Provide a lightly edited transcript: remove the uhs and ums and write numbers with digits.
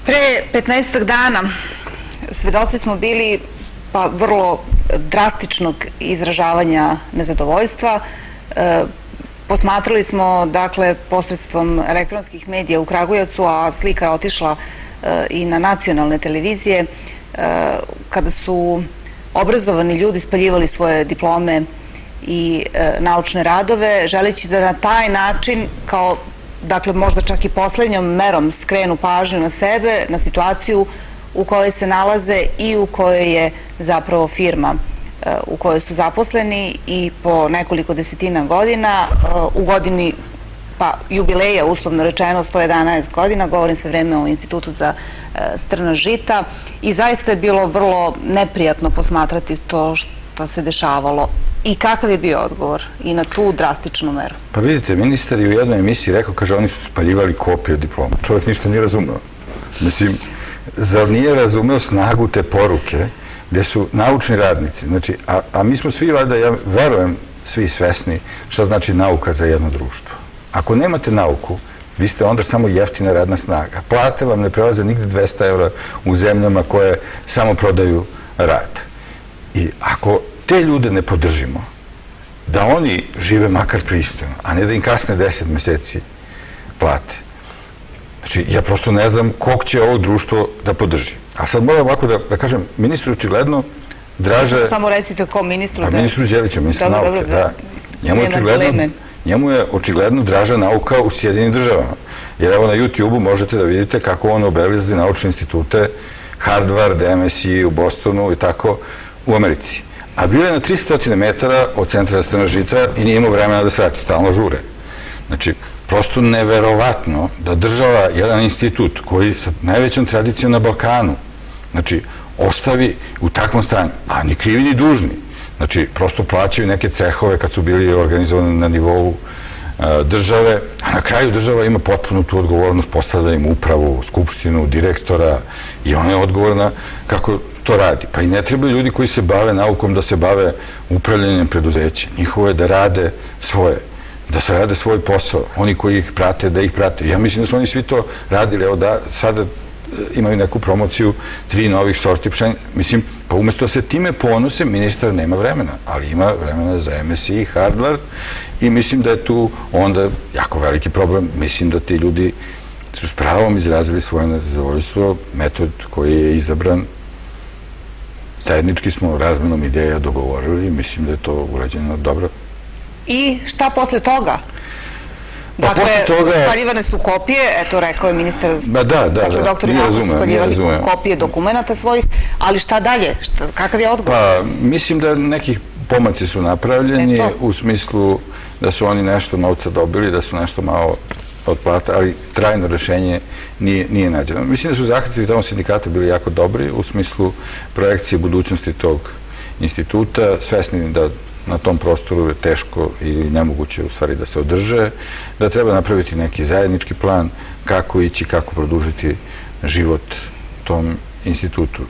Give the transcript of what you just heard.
Pre 15 dana svedoci smo bili vrlo drastičnog izražavanja nezadovoljstva. Posmatrali smo, dakle, posredstvom elektronskih medija u Kragujevcu, a slika je otišla i na nacionalne televizije, kada su obrazovani ljudi spaljivali svoje diplome i naučne radove, želeći da na taj način, kao, dakle, možda čak i poslednjom merom skrenu pažnju na sebe, na situaciju u kojoj se nalaze i u kojoj je zapravo firma u kojoj su zaposleni, i po nekoliko desetina godina, u godini jubileja, uslovno rečeno 111 godina, govorim sve vreme o Institutu za strna žita, i zaista je bilo vrlo neprijatno posmatrati to što se dešavalo. I kakav je bio odgovor i na tu drastičnu meru? Pa vidite, ministar je u jednoj emisiji rekao, kaže, oni su spaljivali kopije diploma. Čovjek ništa nije razumeo. Mislim, zar nije razumeo snagu te poruke gde su naučni radnici, znači, a mi smo svi, valjda, ja verujem, svi svesni šta znači nauka za jedno društvo. Ako nemate nauku, vi ste onda samo jeftina radna snaga. Plate vam ne prelaze nigde 200 € u zemljama koje samo prodaju rad. I ako te ljude ne podržimo, da oni žive makar pristojno, a ne da im kasne 10 meseci plate. Znači, ja prosto ne znam kog će ovo društvo da podrži. A sad moram ovako da kažem, ministru očigledno draže... Samo recite ko ministru? Ministru Đeliću, ministru nauke, da. Njemu je očigledno draža nauka u Sjedinim državama. Jer evo na YouTube-u možete da vidite kako on obelizi naučne institute, Harvard, MSC u Bostonu i tako u Americi. A bio je na 300 metara od centra za strna žita i nije imao vremena da se vrati, stalno žure. Znači, prosto neverovatno da država jedan institut koji sa najvećom tradicijom na Balkanu, znači, ostavi u takvom stanju, a ni krivi ni dužni. Znači, prosto plaćaju neke cehove kad su bili organizovani na nivou države, a na kraju država ima potpuno tu odgovornost, postavlja im upravu, skupštinu, direktora, i ona je odgovorna kako to radi. Pa i ne trebaju ljudi koji se bave naukom da se bave upravljanjem preduzeća. Njihovo je da rade svoje, da se rade svoj posao. Oni koji ih prate, da ih prate. Ja mislim da su oni svi to radili. Evo da sada imaju neku promociju 3 novih sorti pšenica. Mislim, pa umesto da se time ponose, ministar nema vremena, ali ima vremena za MSC i Harvard, i mislim da je tu onda jako veliki problem. Mislim da ti ljudi su s pravom izrazili svoje nezadovoljstvo. Metod koji je izabran, zajednički smo razmenom ideja dogovorili i mislim da je to urađeno dobro. I šta posle toga? Dakle, spaljivane su kopije, eto, rekao je ministar, dakle, doktor Ivanović, su spaljivali kopije dokumenta svojih, ali šta dalje? Kakav je odgovor? Pa, mislim da nekih pomaci su napravljeni, u smislu da su oni nešto novca dobili, da su nešto malo od plata, ali trajno rešenje nije nađeno. Mislim da su zahtjevi tamo sindikata bili jako dobri, u smislu projekcije budućnosti tog instituta, svesni da na tom prostoru je teško i nemoguće u stvari da se održe, da treba napraviti neki zajednički plan kako ići, kako produžiti život tom institutu.